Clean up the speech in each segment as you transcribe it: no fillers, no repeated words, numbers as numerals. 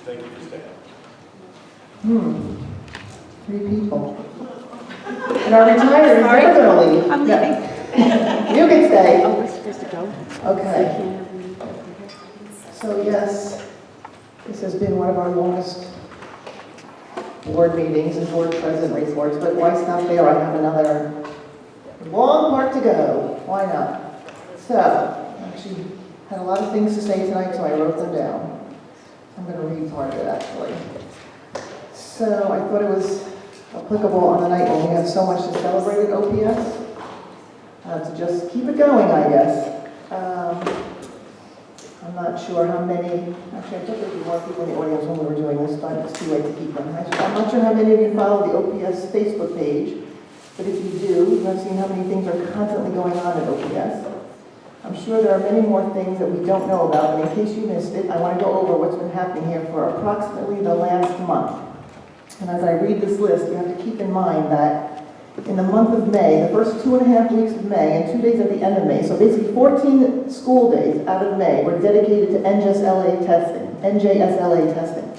Thank you for staying. 3 people. And our retirees, they're going to leave. I'm Yeah. leaving. You can stay. Oh, we're supposed to go? Okay. So yes, this has been one of our longest board meetings and board president reports, but why stop there? I have another long part to go. Why not? So, I actually had a lot of things to say tonight, so I wrote them down. I'm going to read part of it, actually. So, I thought it was applicable on the night when we have so much to celebrate at OPS, to just keep it going, I guess. I'm not sure how many, actually I thought there would be more people in the audience when we were doing this, but it's too late to keep them. I'm not sure how many of you follow the OPS Facebook page, but if you do, you have seen how many things are constantly going on at OPS. I'm sure there are many more things that we don't know about, but in case you missed it, I want to go over what's been happening here for approximately the last month. And as I read this list, you have to keep in mind that in the month of May, the first 2.5 weeks of May and 2 days at the end of May, so basically 14 school days out of May were dedicated to NJSLA testing.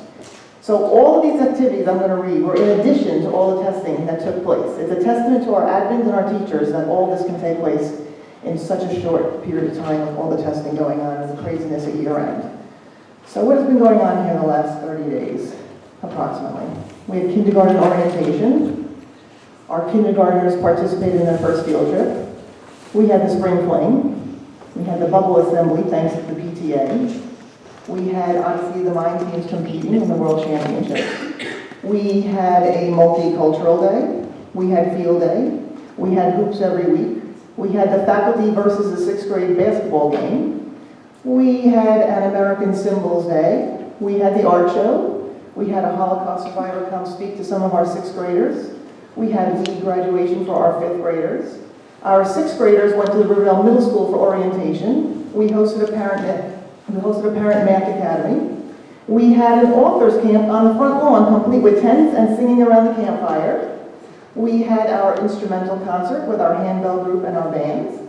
So all of these activities I'm going to read were in addition to all the testing that took place. It's a testament to our admins and our teachers that all this can take place in such a short period of time with all the testing going on and the craziness at year end. So what has been going on here in the last 30 days, approximately? We had kindergarten orientation. Our kindergartners participated in their first field trip. We had the spring fling. We had the bubble assembly, thanks to the PTA. We had, obviously, the mime teams competing in the World Championship. We had a multicultural day. We had field day. We had hoops every week. We had the faculty versus the 6th grade basketball game. We had an American Symbols Day. We had the art show. We had a Holocaust survivor come speak to some of our 6th graders. We had lead graduation for our 5th graders. Our 6th graders went to the Oradell Middle School for orientation. We hosted a parent math academy. We had an authors camp on the front lawn, complete with tents and singing around the campfire. We had our instrumental concert with our handbell group and our bands.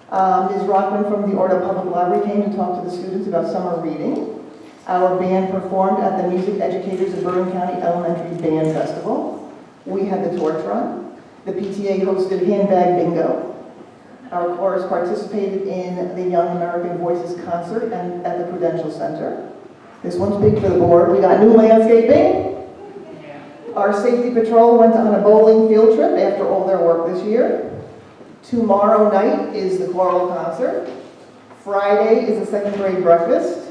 Ms. Rockman from the Oradell Public Library came to talk to the students about summer reading. Our band performed at the Music Educators of Bergen County Elementary Band Festival. We had the torch run. The PTA hosted handbag bingo. Our chorus participated in the Young American Voices concert and at the Prudential Center. This one's big for the board. We got new landscaping. Our safety patrol went on a bowling field trip after all their work this year. Tomorrow night is the choral concert. Friday is the 2nd grade breakfast.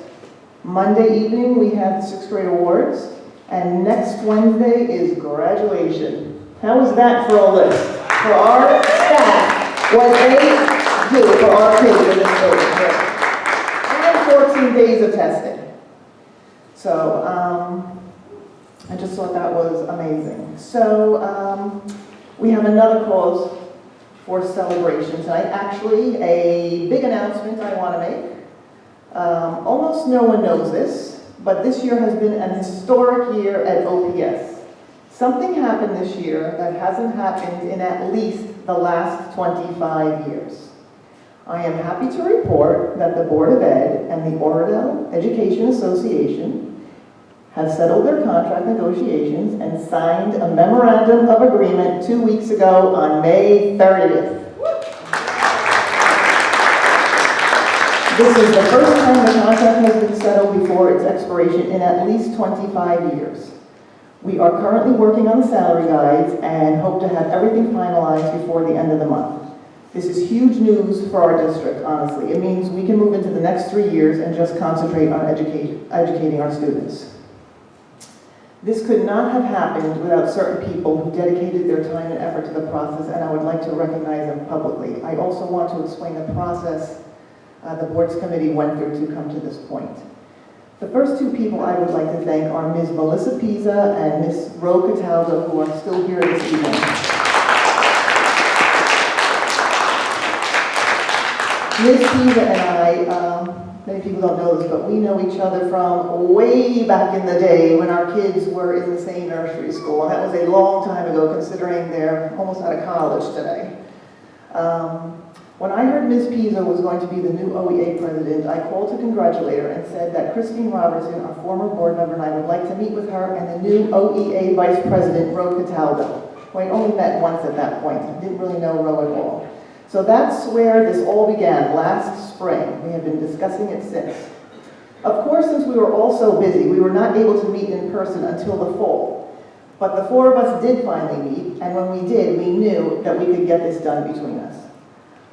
Monday evening we have the 6th grade awards. And next Wednesday is graduation. How is that for a list? For our staff, what they do for our kids in this building. And 14 days of testing. So, I just thought that was amazing. So, we have another cause for celebration tonight. Actually, a big announcement I want to make. Almost no one knows this, but this year has been an historic year at OPS. Something happened this year that hasn't happened in at least the last 25 years. I am happy to report that the Board of Ed and the Oradell Education Association have settled their contract negotiations and signed a memorandum of agreement 2 weeks ago on May 30th. This is the first time the contract has been settled before its expiration in at least 25 years. We are currently working on the salary guides and hope to have everything finalized before the end of the month. This is huge news for our district, honestly. It means we can move into the next 3 years and just concentrate on educating our students. This could not have happened without certain people who dedicated their time and effort to the process, and I would like to recognize them publicly. I also want to explain the process the board's committee went through to come to this point. The first 2 people I would like to thank are Ms. Melissa Pisa and Ms. Ro Cataldo, who are still here this evening. Ms. Pisa and I, many people don't know this, but we know each other from way back in the day when our kids were in the same nursery school. And that was a long time ago, considering they're almost out of college today. When I heard Ms. Pizzo was going to be the new OEA president, I called to congratulate her and said that Christine Robertson, our former board member, and I would like to meet with her and the new OEA vice president, Ro Cataldo. We only met once at that point. I didn't really know Ro at all. So that's where this all began, last spring. We have been discussing it since. Of course, since we were all so busy, we were not able to meet in person until the fall. But the four of us did finally meet, and when we did, we knew that we could get this done between us.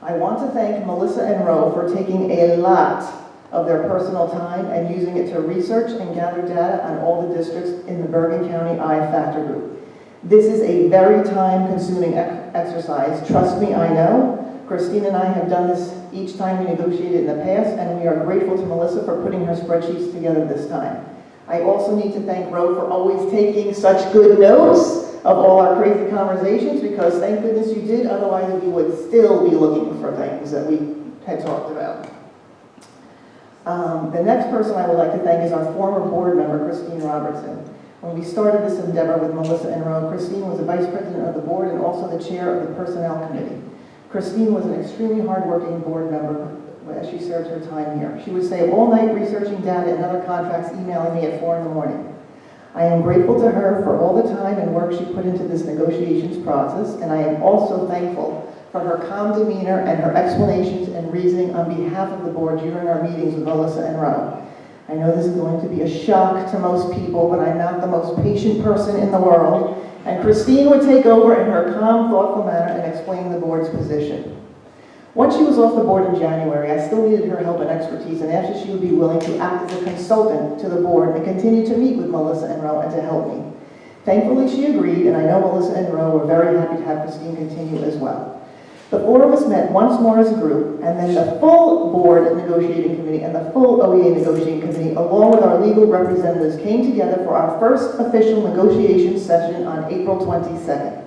I want to thank Melissa and Ro for taking a lot of their personal time and using it to research and gather data on all the districts in the Bergen County I Factor Group. This is a very time-consuming exercise. Trust me, I know. Christine and I have done this each time we negotiated in the past, and we are grateful to Melissa for putting her spreadsheets together this time. I also need to thank Ro for always taking such good notes of all our crazy conversations, because thank goodness you did, otherwise we would still be looking for things that we had talked about. The next person I would like to thank is our former board member, Christine Robertson. When we started this endeavor with Melissa and Ro, Christine was the vice president of the board and also the chair of the personnel committee. Christine was an extremely hardworking board member as she served her time here. She would stay up all night researching data and other contracts, emailing me at 4 in the morning. I am grateful to her for all the time and work she put into this negotiations process, and I am also thankful for her calm demeanor and her explanations and reasoning on behalf of the board during our meetings with Melissa and Ro. I know this is going to be a shock to most people, but I'm not the most patient person in the world, and Christine would take over in her calm, thoughtful manner and explain the board's position. Once she was off the board in January, I still needed her help and expertise and asked if she would be willing to act as a consultant to the board and continue to meet with Melissa and Ro and to help me. Thankfully, she agreed, and I know Melissa and Ro were very happy to have Christine continue as well. The four of us met once more as a group, and then the full board negotiating committee and the full OEA negotiating committee, along with our legal representatives, came together for our first official negotiation session on April 22nd.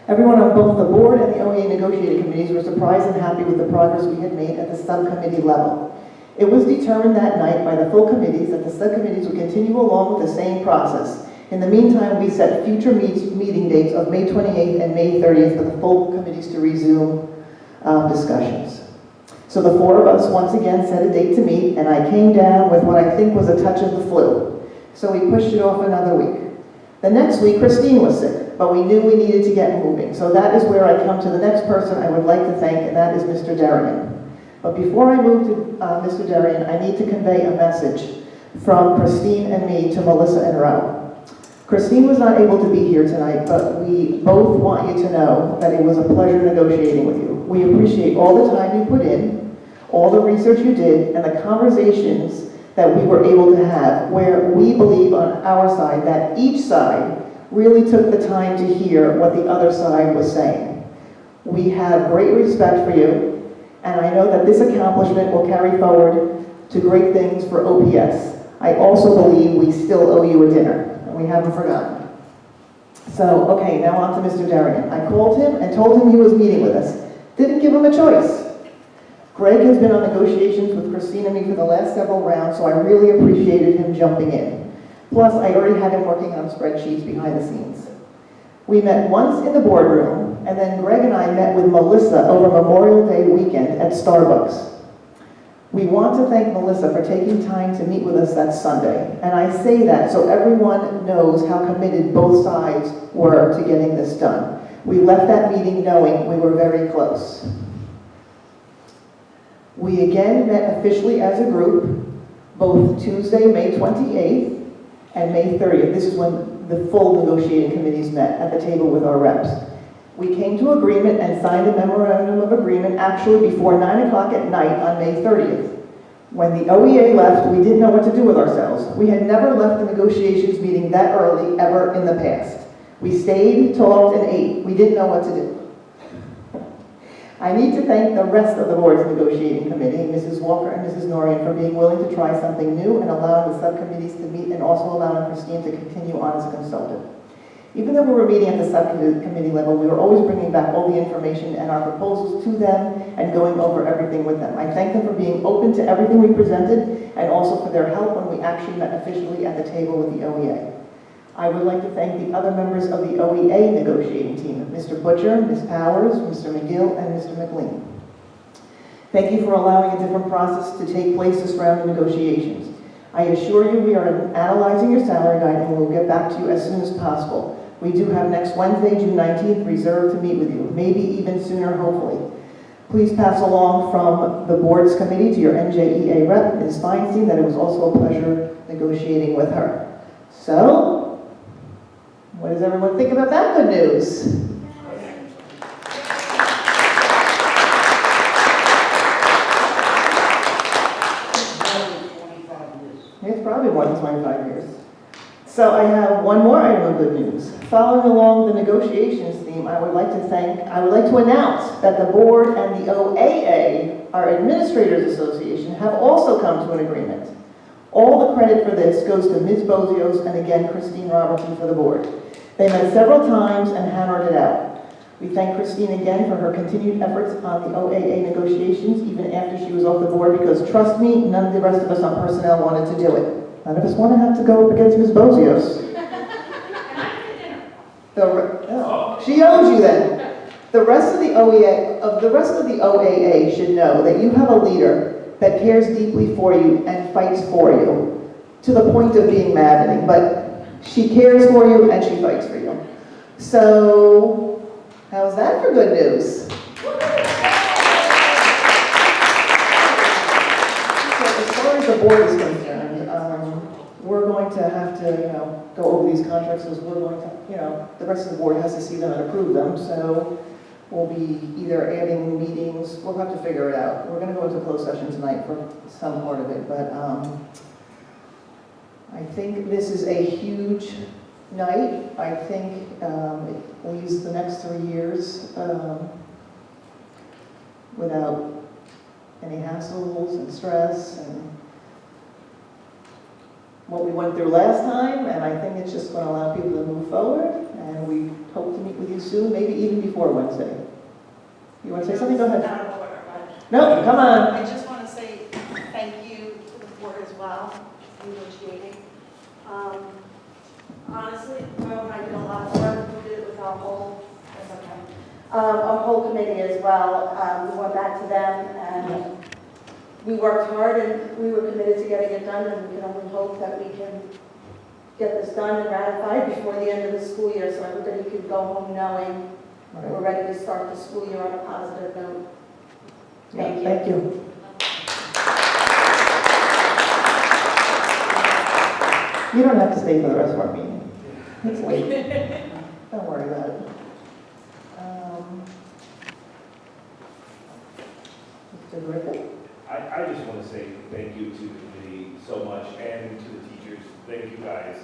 Everyone on both the board and the OEA negotiating committees were surprised and happy with the progress we had made at the subcommittee level. It was determined that night by the full committees that the subcommittees would continue along with the same process. In the meantime, we set future meeting dates of May 28th and May 30th for the full committees to resume discussions. So the four of us once again set a date to meet, and I came down with what I think was a touch of the flu. So we pushed it off another week. The next week, Christine was sick, but we knew we needed to get moving. So that is where I come to the next person I would like to thank, and that is Mr. Darien. But before I move to Mr. Darien, I need to convey a message from Christine and me to Melissa and Ro. Christine was not able to be here tonight, but we both want you to know that it was a pleasure negotiating with you. We appreciate all the time you put in, all the research you did, and the conversations that we were able to have, where we believe on our side that each side really took the time to hear what the other side was saying. We have great respect for you, and I know that this accomplishment will carry forward to great things for OPS. I also believe we still owe you a dinner, and we haven't forgotten. So, okay, now on to Mr. Darien. I called him and told him he was meeting with us. Didn't give him a choice. Greg has been on negotiations with Christine and me for the last several rounds, so I really appreciated him jumping in. Plus, I already had him working on spreadsheets behind the scenes. We met once in the boardroom, and then Greg and I met with Melissa over Memorial Day weekend at Starbucks. We want to thank Melissa for taking time to meet with us that Sunday, and I say that so everyone knows how committed both sides were to getting this done. We left that meeting knowing we were very close. We again met officially as a group, both Tuesday, May 28th, and May 30th. This is when the full negotiating committees met at the table with our reps. We came to agreement and signed a memorandum of agreement actually before 9 o'clock at night on May 30th. When the OEA left, we didn't know what to do with ourselves. We had never left the negotiations meeting that early ever in the past. We stayed, talked, and ate. We didn't know what to do. I need to thank the rest of the board's negotiating committee, Mrs. Walker and Mrs. Norian, for being willing to try something new and allowing the subcommittees to meet and also allowing Christine to continue on as a consultant. Even though we were meeting at the subcommittee level, we were always bringing back all the information and our proposals to them and going over everything with them. I thank them for being open to everything we presented and also for their help when we actually met officially at the table with the OEA. I would like to thank the other members of the OEA negotiating team, Mr. Butcher, Ms. Powers, Mr. McGill, and Mr. McLean. Thank you for allowing a different process to take place this round of negotiations. I assure you we are analyzing your salary guide and we'll get back to you as soon as possible. We do have next Wednesday, June 19th, reserved to meet with you, maybe even sooner, hopefully. Please pass along from the board's committee to your NJEA rep, Ms. Feinstein, that it was also a pleasure negotiating with her. So, what does everyone think about that good news? It's probably more than 25 years. So I have one more item of good news. Following along the negotiations theme, I would like to announce that the board and the OAA, our Administrators Association, have also come to an agreement. All the credit for this goes to Ms. Bozios and again Christine Robertson for the board. They met several times and hammered it out. We thank Christine again for her continued efforts on the OAA negotiations, even after she was off the board, because trust me, none of the rest of us on personnel wanted to do it. None of us want to have to go up against Ms. Bozios. She owes you then. The rest of the OAA should know that you have a leader that cares deeply for you and fights for you, to the point of being maddening, but she cares for you and she fights for you. So, how's that for good news? So as far as the board is concerned, we're going to have to, go over these contracts, because we're going to, the rest of the board has to see them and approve them. So we'll be either adding meetings, we'll have to figure it out. We're going to go into closed session tonight for some part of it, but I think this is a huge night. I think it leaves the next 3 years without any hassles and stress and what we went through last time, and I think it's just going to allow people to move forward, and we hope to meet with you soon, maybe even before Wednesday. You want to say something? Go ahead. Out of order, but No, come on. I just want to say thank you to the board as well, negotiating. Honestly, Joe and I did a lot of work. We did it with our whole, our whole committee as well. We went back to them and we worked hard and we were committed to getting it done, and we can only hope that we can get this done and ratified before the end of the school year, so everybody can go home knowing that we're ready to start the school year on a positive note. Thank you. Thank you. You don't have to stay for the rest of our meeting. It's late. Don't worry about it. Mr. Griffin? I just want to say thank you to the committee so much, and to the teachers. Thank you guys.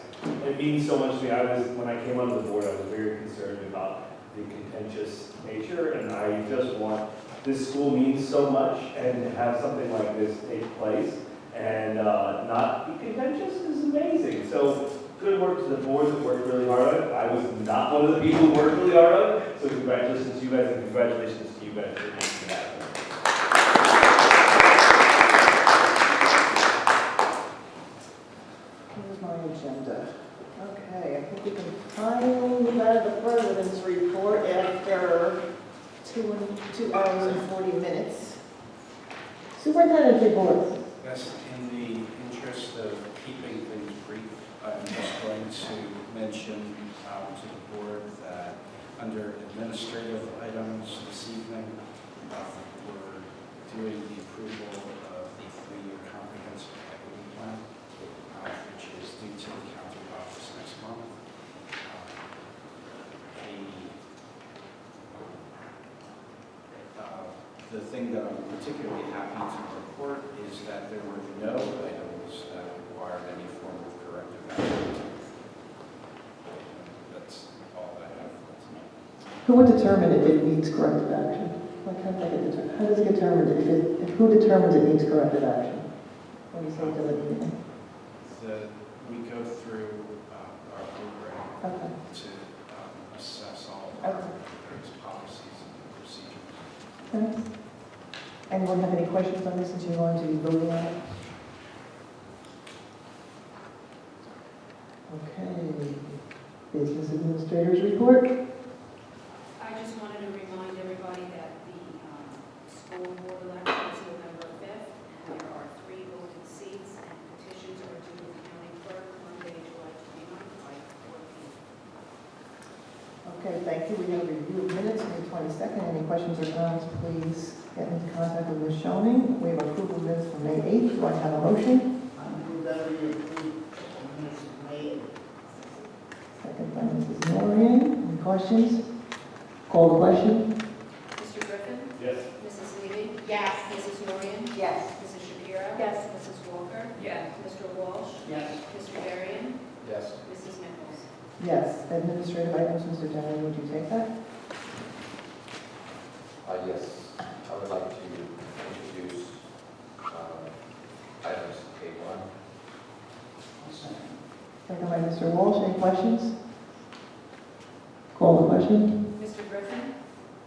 It means so much to me. When I came onto the board, I was very concerned about the contentious nature, and I just want, this school means so much, and to have something like this take place and not be contentious is amazing. So good work to the board that worked really hard on it. I was not one of the people who worked really hard on it, so congratulations to you guys, and congratulations to you guys for making that. Here's my agenda. Okay, I think we can finally move out of the president's report after 2 hours and 40 minutes. Superintendent's report. Yes, in the interest of keeping things brief, I'm just going to mention to the board that under administrative items this evening, we're doing the approval of the 3-year comprehensive equity plan, which is due to the county office next month. The thing that I'm particularly happy to report is that there were no items that required any form of corrective action. That's all I have for tonight. Who would determine if it needs corrective action? How does it determine who determines it needs corrective action? When you say delineating? We go through our program to assess all of our various policies and procedures. Okay. Anyone have any questions on this since you're going to be voting on it? Okay. Business Administrator's Report. I just wanted to remind everybody that the school board election is November 5th, and there are 3 open seats, and petitions are due to the county clerk Monday, July 29th by 4 p.m. Okay, thank you. We have a review of minutes, May 22nd. Any questions or comments, please get into contact with Ms. Schoening. We have approval of minutes from May 8th. Do I have a motion? I move that we approve minutes of May 8th. Second by Mrs. Norian. Any questions? Call the question. Mr. Griffin? Yes. Mrs. Levy? Yes. Mrs. Norian? Yes. Mrs. Shapiro? Yes. Mrs. Walker? Yes. Mr. Walsh? Yes. Mr. Darian? Yes. Mrs. Nichols? Yes. Administrative items, Mr. General, would you take that? Yes, I would like to introduce items A1. Second by Mr. Walsh. Any questions? Call the question. Mr. Griffin?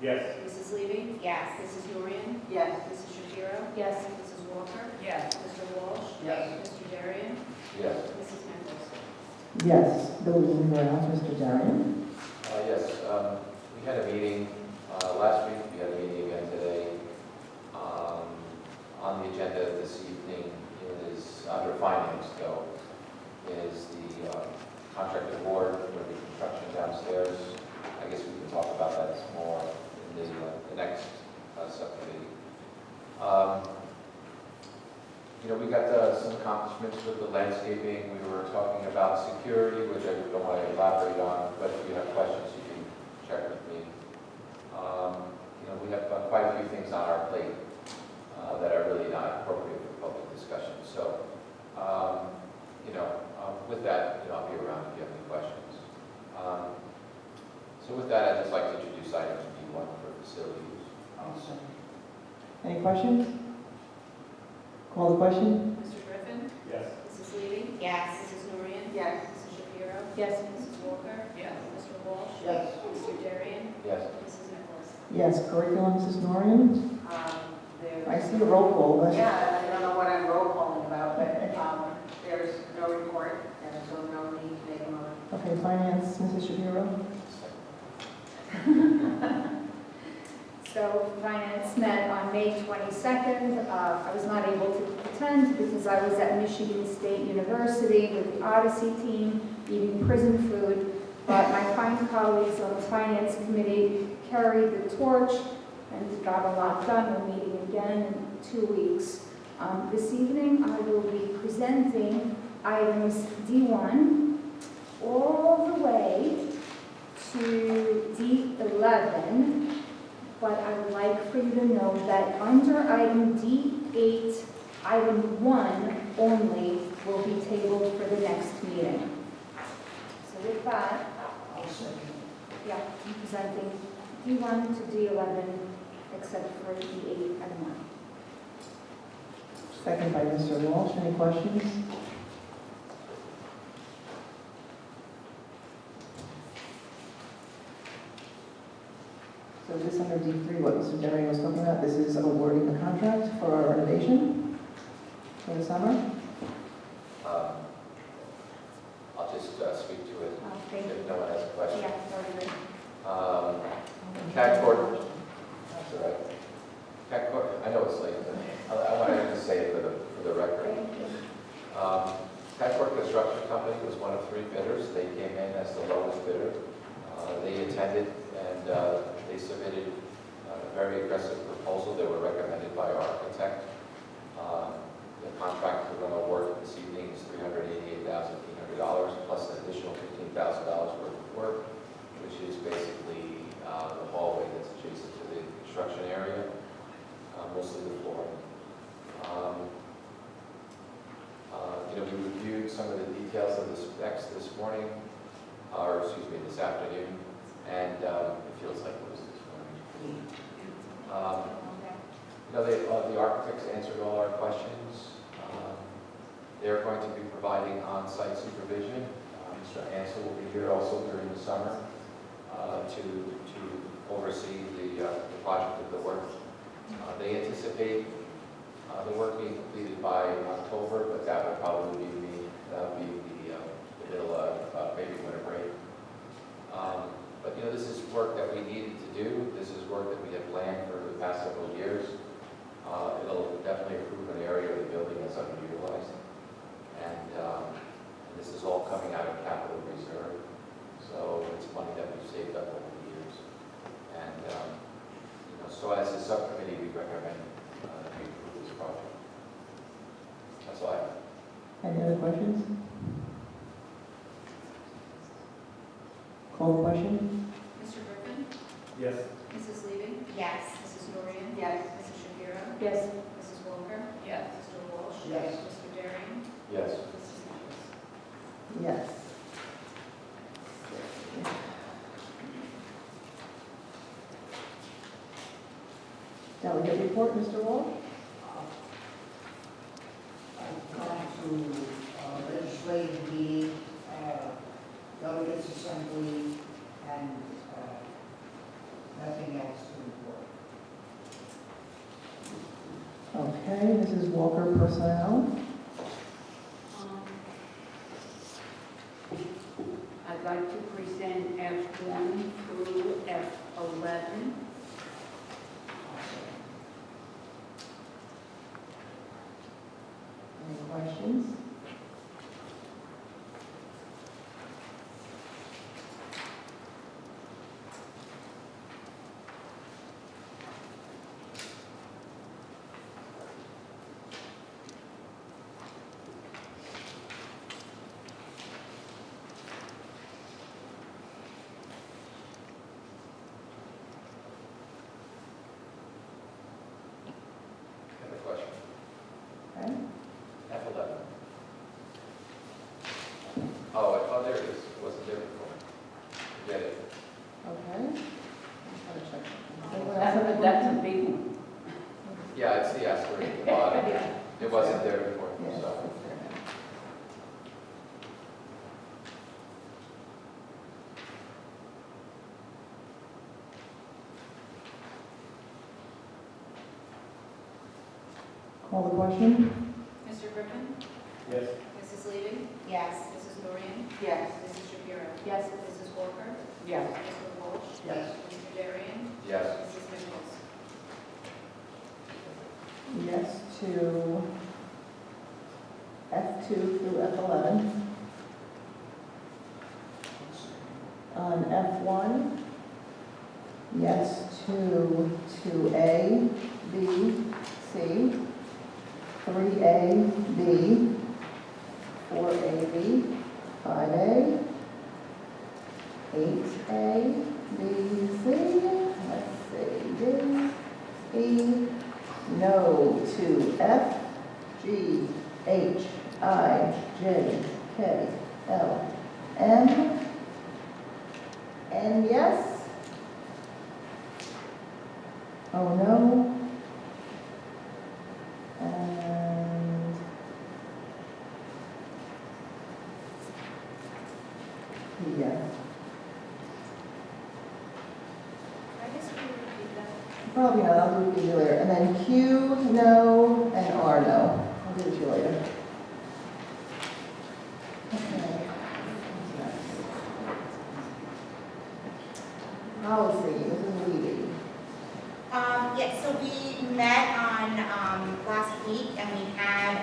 Yes. Mrs. Levy? Yes. Mrs. Norian? Yes. Mrs. Shapiro? Yes. Mrs. Walker? Yes. Mr. Walsh? Yes. Mr. Darian? Yes. Mrs. Nichols? Yes. Bills and grounds, Mr. Darian. Yes, we had a meeting last week, we had a meeting again today. On the agenda this evening is, under finance though, is the contract award for the construction downstairs. I guess we can talk about that some more in the next subcommittee. We got some accomplishments with the landscaping. We were talking about security, which I don't want to elaborate on, but if you have questions, you can check with me. We have quite a few things on our plate that are really not appropriate for public discussion. So, with that, I'll be around if you have any questions. So with that, I'd just like to introduce items B1 for facilities. I'll second. Any questions? Call the question. Mr. Griffin? Yes. Mrs. Levy? Yes. Mrs. Norian? Yes. Mrs. Shapiro? Yes. Mrs. Walker? Yes. Mr. Walsh? Yes. Mr. Darian? Yes. Mrs. Nichols? Yes. Curriculum, Mrs. Norian. I see a roll call, but Yeah, I don't know what I'm roll calling about, but there's no report, and so no need to make a motion. okay, finance, Mrs. Shapiro. So finance met on May 22nd. I was not able to attend because I was at Michigan State University with the Odyssey team eating prison food. But my fine colleagues on the finance committee carried the torch and got a lot done. We're meeting again in 2 weeks. This evening I will be presenting items D1 all the way to D11. But I would like for you to know that under item D8, item 1 only will be tabled for the next meeting. So with that, I'll second. I'm presenting D1 to D11, except for D8 and 1. Second by Mr. Walsh. Any questions? So this under D3, what Mr. Jerry was talking about, this is awarding the contract for our renovation for the summer. I'll just speak to it Thank you. if no one has a question. Yeah, very good. Cat court, that's all right. Cat court, I know it's late, but I wanted to say it for the record. Thank you. Cat court construction company was one of 3 bidders. They came in as the lowest bidder. They attended and they submitted a very aggressive proposal. They were recommended by our architect. The contract we're going to award this evening is $388,800 plus an additional $15,000 worth of work, which is basically the hallway that's adjacent to the construction area, mostly the flooring. We reviewed some of the details of the specs this morning, or excuse me, this afternoon, and it feels like it was this morning. The architects answered all our questions. They're going to be providing on-site supervision. Mr. Ansel will be here also during the summer to oversee the project of the work. They anticipate the work being completed by October, but that will probably be the middle of maybe winter break. do. This is work that we have planned for the past several years. It'll definitely improve an area of the building that's underutilized. And this is all coming out of capital reserve. So it's money that we've saved up over the years. And so as a subcommittee, we recommend that we approve this project. That's all I have. Any other questions? Call the question? Mr. Griffin? Yes. Mrs. Levy? Yes. Mrs. Dorian? Yes. Mrs. Shapiro? Yes. Mrs. Walker? Yes. Mr. Walsh? Yes. Mr. Daring? Yes. Mrs. Nichols? Yes. Delegate report, Mr. Walsh? I've gone to legislative meeting, delegates assembly, and nothing else to report. Okay, Mrs. Walker, personnel. I'd like to present F1 through F11. Any questions? I have a question. Okay. F11. Oh, there it is. It wasn't there before. Forget it. Okay. Gotta check. Anyone else have a That's a question? big one. Yeah, it's the asterisk at the bottom. It wasn't there before, Yes, so. it's there now. Call the question? Mr. Griffin? Yes. Mrs. Levy? Yes. Mrs. Dorian? Yes. Mrs. Shapiro? Yes. Mrs. Walker? Yes. Mr. Walsh? Yes. Mr. Daring? Yes. Mrs. Nichols? Yes to F2 through F11. On F1, yes to 2A, B, C, 3A, B, 4A, B, 5A, 8A, B, C, let's see, D, E, no to F, G, H, I, J, K, L, M, N, yes. Oh, no. And yes. I guess we repeat that. Probably not, I'll do it to you later. And then Q, no, and R, no. I'll give it to you later. Okay. Policy, Mrs. Levy. Yes, so we met on last week, and we had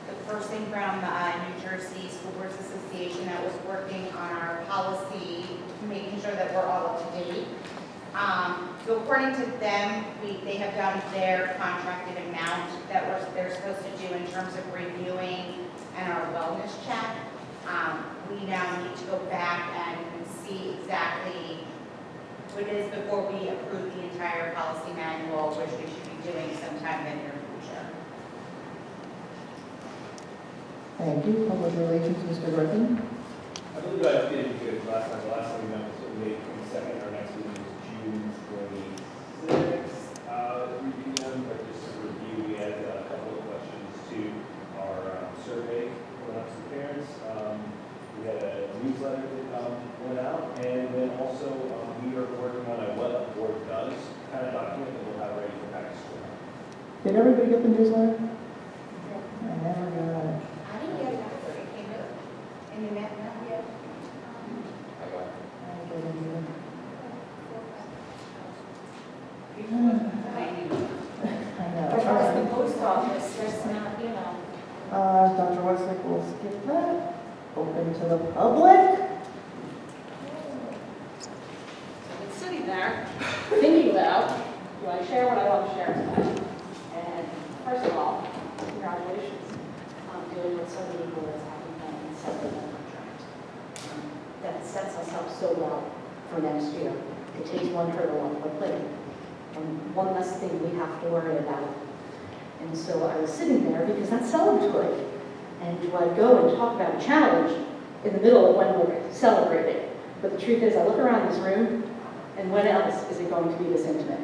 the person from New Jersey School Boards Association that was working on our policy, making sure that we're all up to date. So according to them, they have done their contracted amount that they're supposed to do in terms of reviewing and our wellness check. We now need to go back and see exactly what it is before we approve the entire policy manual, which we should be doing sometime in the near future. Thank you. Public Relations, Mr. Griffin. I believe I updated you guys last time. The last time we met was May 22nd. Our next meeting is June 26th. 3 p.m. But just to review, we had a couple of questions to our survey going out to the parents. We had a newsletter that went out, and then also we are working on a what a board does kind of document that we'll have ready for back to school. Did everybody get the newsletter? I never got it. I didn't get it after it came out. And you met now yet? I got it. I didn't either. Dr. Westlake will skip that. Open to the public. I've been sitting there thinking about, do I share what I want to share tonight? And first of all, congratulations on doing what so many boards haven't done and setting a contract. That sets us up so well for next year. It takes one hurdle off the plate and one less thing we have to worry about. And so I was sitting there because that's celebratory. And do I go and talk about a challenge in the middle of when we're celebrating? But the truth is, I look around this room, and when else is it going to be this intimate?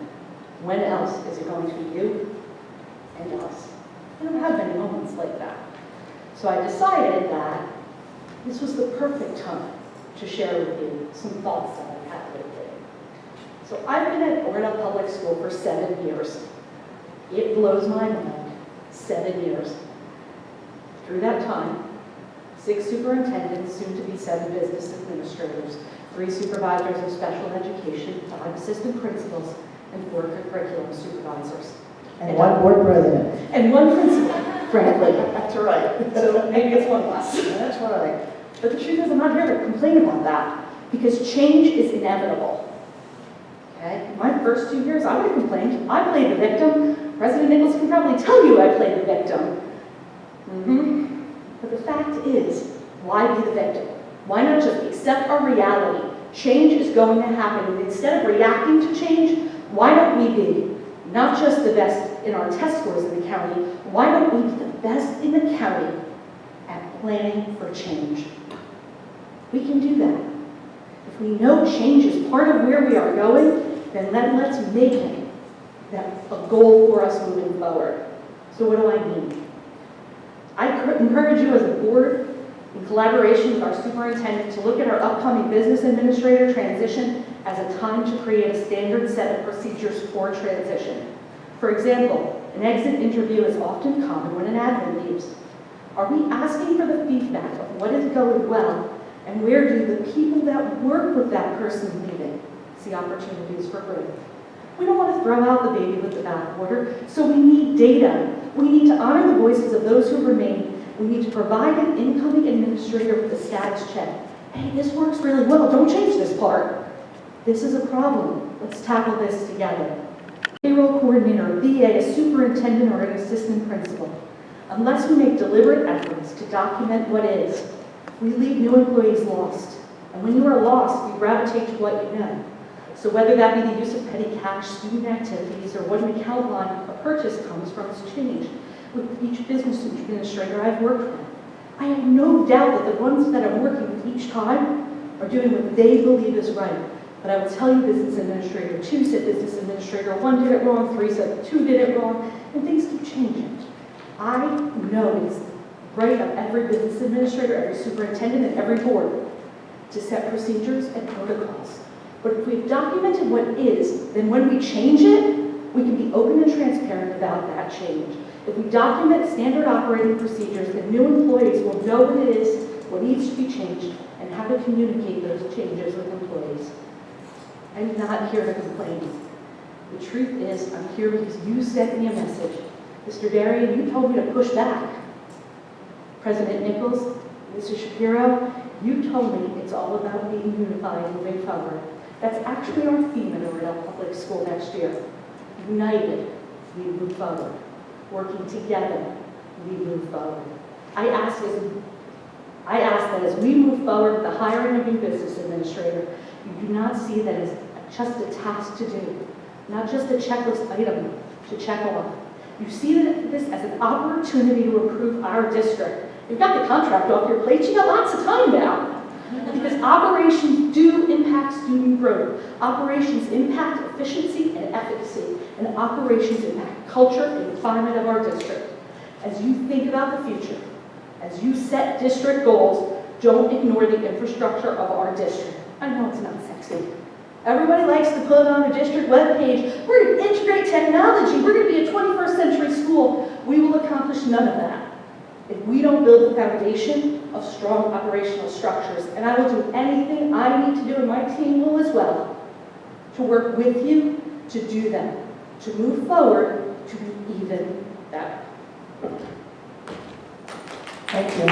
When else is it going to be you and us? I don't have many moments like that. So I decided that this was the perfect time to share with you some thoughts that I've had lately. So I've been at Oradell Public School for 7 years. It blows my mind, 7 years. Through that time, 6 superintendents, soon to be 7 business administrators, 3 supervisors of special education, 5 assistant principals, and 4 curriculum supervisors. And 1 board president. And 1 principal, frankly. That's right. So maybe it's 1 less. That's right. But the truth is, I'm not here to complain about that, because change is inevitable. Okay? My first 2 years, I would have complained. I played the victim. President Nichols can probably tell you I played the victim. But the fact is, why be the victim? Why not just accept our reality? Change is going to happen. And instead of reacting to change, why don't we be not just the best in our test scores in the county, why don't we be the best in the county at planning for change? We can do that. If we know change is part of where we are going, then let's make it a goal for us moving forward. So what do I mean? I encourage you as a board, in collaboration with our superintendent, to look at our upcoming business administrator transition as a time to create a standard set of procedures for transition. For example, an exit interview is often common when an admin leaves. Are we asking for the feedback of what is going well, and where do the people that work with that person leaving see opportunities for growth? We don't want to throw out the baby with the bathwater, so we need data. We need to honor the voices of those who remain. We need to provide an incoming administrator with a status check. Hey, this works really well. Don't change this part. This is a problem. Let's tackle this together. Payroll coordinator, a BA, a superintendent, or an assistant principal. Unless we make deliberate efforts to document what is, we leave new employees lost. And when you are lost, you gravitate to what you know. So whether that be the use of petty cash, student activities, or what an account line a purchase comes from has changed with each business administrator I've worked with. I have no doubt that the ones that I'm working with each time are doing what they believe is right. But I will tell you, business administrator 2 said business administrator 1 did it wrong, 3 said 2 did it wrong, and things keep changing. I know it's right of every business administrator, every superintendent, and every board to set procedures and protocols. But if we've documented what is, then when we change it, we can be open and transparent about that change. If we document standard operating procedures, then new employees will know what it is, what needs to be changed, and how to communicate those changes with employees. I'm not here to complain. The truth is, I'm here because you sent me a message. Mr. Darian, you told me to push back. President Nichols, Mr. Shapiro, you told me it's all about being unified and moving forward. That's actually our theme at Oradell Public School next year. United, we move forward. Working together, we move forward. I ask that as we move forward with the hiring of a new business administrator, you do not see that as just a task to do, not just a checklist item to check off. You see this as an opportunity to improve our district. You've got the contract off your plate, you got lots of time now. Because operations do impact student growth. Operations impact efficiency and efficacy. And operations impact culture and climate of our district. As you think about the future, as you set district goals, don't ignore the infrastructure of our district. I know it's not sexy. Everybody likes to put on the district webpage, we're going to integrate technology, we're going to be a 21st century school. We will accomplish none of that if we don't build the foundation of strong operational structures. And I will do anything I need to do, and my team will as well, to work with you to do them, to move forward, to be even better. Thank you.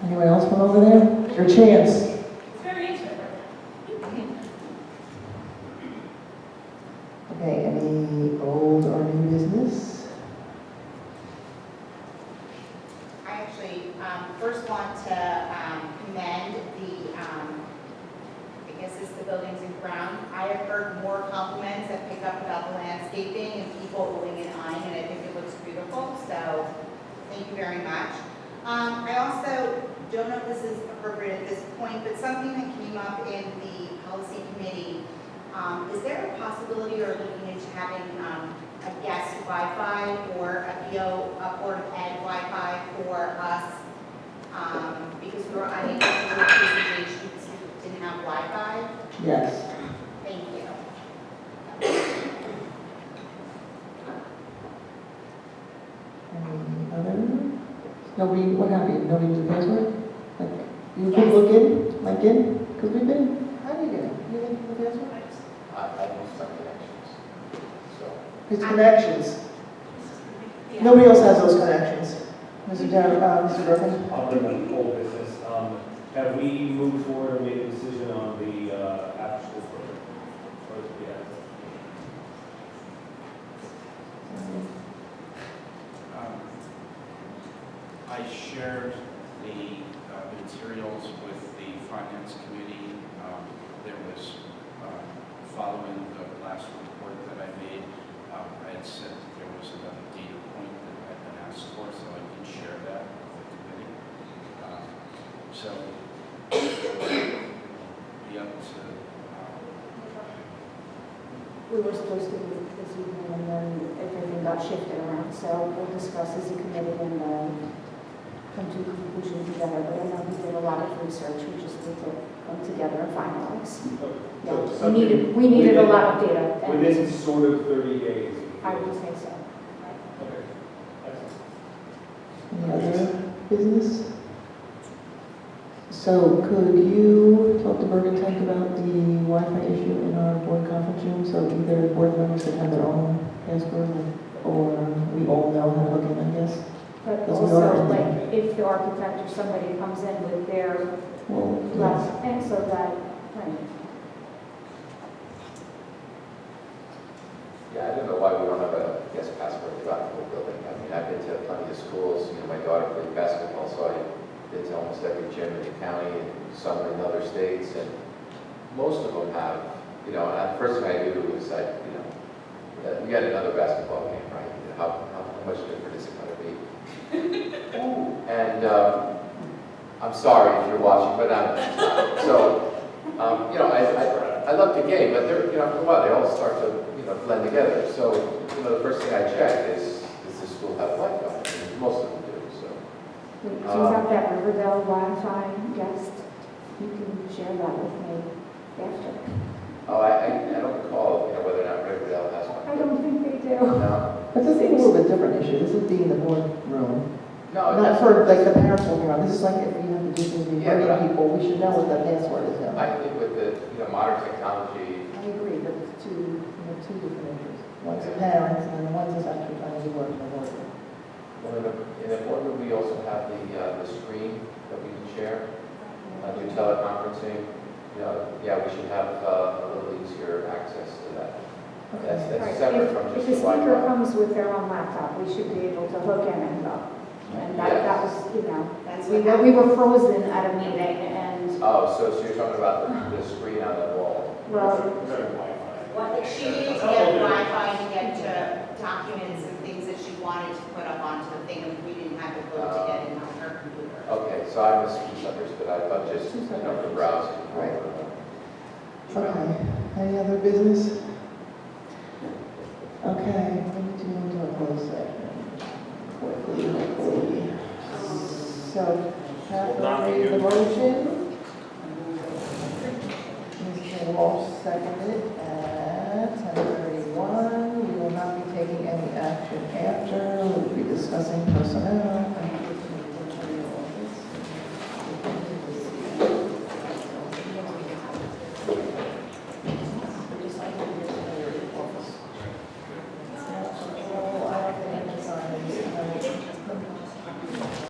Anyone else from over there? It's your chance. It's very interesting. Okay, any old or new business? I actually first want to commend I guess it's the buildings and ground. I have heard more compliments that pick up about the landscaping and people owing and eyeing, and I think it looks beautiful, so thank you very much. I also don't know if this is appropriate at this point, but something that came up in the policy committee, is there a possibility or looking into having a guest Wi-Fi or a BO, a Board of Ed Wi-Fi for us? Because we were unable to do a presentation because we didn't have Wi-Fi. Yes. Thank you. Any other? Nobody, what happened? Nobody used the password? Like, you can look in, like in? Because we've been, how do you get in? You link the password? I use some connections. So, It's connections. Nobody else has those connections. Mr. Griffin? I'll bring up the whole business. Have we moved forward and made a decision on the after-school program? Or, yeah. I shared the materials with the finance committee. There was, following the last report that I made, I had said that there was another data point that had been asked for, so I did share that with the committee. So, be up to, We were supposed to meet this evening, and then everything got shifted around, so we'll discuss as a committee and come to a conclusion together. But I know we did a lot of research, we just need to come together and finalize. Yeah, we needed a lot of data. and Within sort of 30 days. I would say so. Okay. Excellent. Any other business? So could you talk to Bergen Tech about the Wi-Fi issue in our board conference room? So either board members can have their own password, or we all know how to look in, I guess. But Because we are also, in there. like, if the architect or somebody comes in with their Well, glass, yes. and so that, right. yeah, I don't know why we don't have a guest password throughout the whole building. I mean, I've been to plenty of schools, my daughter played basketball, so I've been to almost every gym in the county and some in other states, and most of them have, and the first thing I do is we got another basketball game, right? How much different is it going to be? And I'm sorry if you're watching, but I'm not. So, I love the game, but they're, after a while, they all start to, blend together. So, the first thing I check is, does the school have Wi-Fi? And most of them do, so. Do you have that Riverdale Wi-Fi guest? You can share that with me after. Oh, I don't recall, whether or not Riverdale has one. I don't think they do. No? But this is a little bit different issue. This is being the board room. No, Not for, like, the parents walking around. This is like if you have to do things with Yeah, but people, we should know what the password is now. I think with the, modern technology, I agree, but it's two different issues. One's the parents, and then one's just actually trying to do work in the board room. well, in the boardroom, we also have the screen that we can share, do teleconferencing. We should have a little easier access to that. That's Right. separate from If just the the speaker Wi-Fi. comes with their own laptop, we should be able to hook in and go. And that was, That's we what were frozen at a meeting, and, Oh, so you're talking about the screen on the wall? well, Well, she needed to get Wi-Fi to get to documents and things that she wanted to put up onto the thing, and we didn't have the code to get it on her computer. Okay, so I misunderstood. I thought just, for browsing. Right. Okay, any other business? Okay, we need to go into a closed session. Quickly. So, Catherine made the motion. Mr. Walsh seconded it.